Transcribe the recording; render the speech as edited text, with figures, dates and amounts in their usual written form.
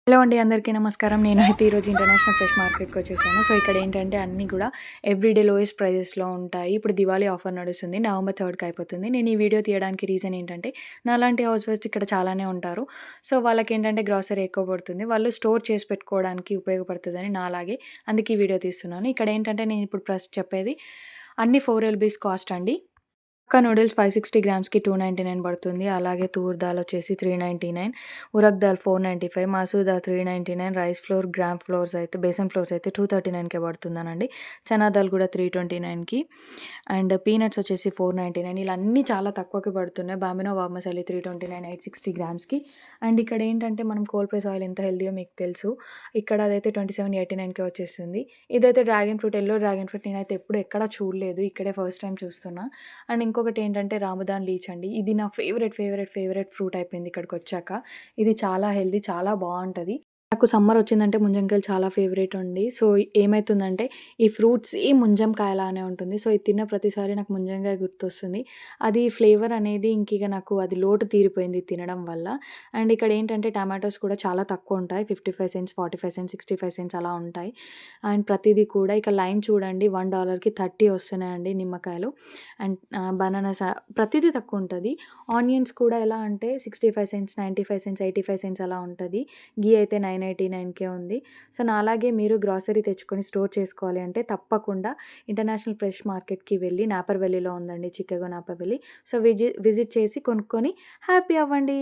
Hello అండి. అందరికీ నమస్కారం. నేనైతే ఈరోజు ఇంటర్నేషనల్ ఫ్రెష్ మార్కెట్‌కి వచ్చేసాను. సో, ఇక్కడ ఏంటంటే అన్నీ గూడా ఎవ్రీడే లోయెస్ట్ ప్రైజెస్‌లో ఉంటాయి. ఇప్పుడు దివాళీ ఆఫర్ నడుస్తుంది. నవంబర్ 3కి అయిపోతుంది. నేను ఈ వీడియో తీయడానికి రీజన్ ఏంటంటే, నాలాంటి హౌస్ వైఫ్స్ ఇక్కడ చాలానే ఉంటారు. సో, వాళ్ళకేంటంటే గ్రాసరీ ఎక్కువ పడుతుంది. వాళ్ళు స్టోర్ చేసి పెట్టుకోవడానికి ఉపయోగపడుతదని నాలాగే. అందుకే ఈ వీడియో తీస్తున్నాను. ఇక్కడ ఏంటంటే నేను ఇప్పుడు చెప్పేది అన్ని 4 ఎల్‌బీస్ కాస్ట్ అండి. హక్కా నూడిల్స్ 560 గ్రామ్స్‌కి 299 పడుతుంది. అలాగే తూర్ దాల్ వచ్చేసి 399, urad dal 495, masoor dal 399, rice flour, gram flours అయితే బేసన్ ఫ్లోర్స్ అయితే 239కే పడుతుందనండి. చనా దాల్ కూడా 329కి అండ్ పీనట్స్ వచ్చేసి 499. ఇలా అన్నీ చాలా తక్కువకి పడుతున్నాయి. Bambino vermicelli 329 860 గ్రామ్స్‌కి. అండ్ ఇక్కడ ఏంటంటే మనం కోల్డ్ ప్రెస్ ఆయిల్ ఎంత హెల్తీయో మీకు తెలుసు. ఇక్కడ అదైతే 2789కే వచ్చేస్తుంది. ఇదైతే dragon fruit, yellow dragon fruit నేనైతే ఎప్పుడు ఎక్కడ చూడలేదు. ఇక్కడే ఫస్ట్ టైమ్ చూస్తున్నా. అండ్ ఇంకొకటేంటంటే రామదాన్ లీచ్ అండి. ఇది నా ఫేవరెట్ ఫ్రూట్ అయిపోయింది ఇక్కడికొచ్చాక. ఇది చాలా హెల్తీ, చాలా బావుంటది. నాకు సమ్మర్ వచ్చిందంటే ముంజంకాయలు చాలా ఫేవరెట్ అండి. సో, ఏమైతుందంటే ఈ ఫ్రూట్ సేమ్ ముంజం కాయలానే ఉంటుంది. సో, ఇది తిన్న ప్రతిసారి నాకు ముంజంకాయ గుర్తొస్తుంది. అది ఫ్లేవర్ అనేది ఇంకిగ నాకు అది లోటు తీరిపోయింది ఇది తినడం వల్ల. అండ్ ఇక్కడేంటంటే టమాటోస్ కూడా చాలా తక్కువుంటాయి. 55 సెంట్స్, 45 సెంట్స్, 65 సెంట్స్ అలా ఉంటాయి. అండ్ ప్రతీదీ కూడా ఇక లైమ్ చూడండి $1కి 30 వస్తున్నాయండి నిమ్మకాయలు. అండ్ బనానాస్ ప్రతీదీ తక్కువుంటది. ఆనియన్స్ కూడా ఎలా అంటే 65 సెంట్స్, 95 సెంట్స్, 85 సెంట్స్ అలా ఉంటది. ఘీ అయితే 989కే ఉంది. సో, నాలాగే మీరు గ్రాసరీ తెచ్చుకొని స్టోర్ చేసుకోవాలి అంటే తప్పకుండా ఇంటర్నేషనల్ ఫ్రెష్ మార్కెట్‌కి వెళ్ళి నాపర్వెల్లిలో ఉందండి. చికాగో నాపర్వెల్లి. సో, విజిట్ చేసి కొనుక్కొని హ్యాపీ అవ్వండి.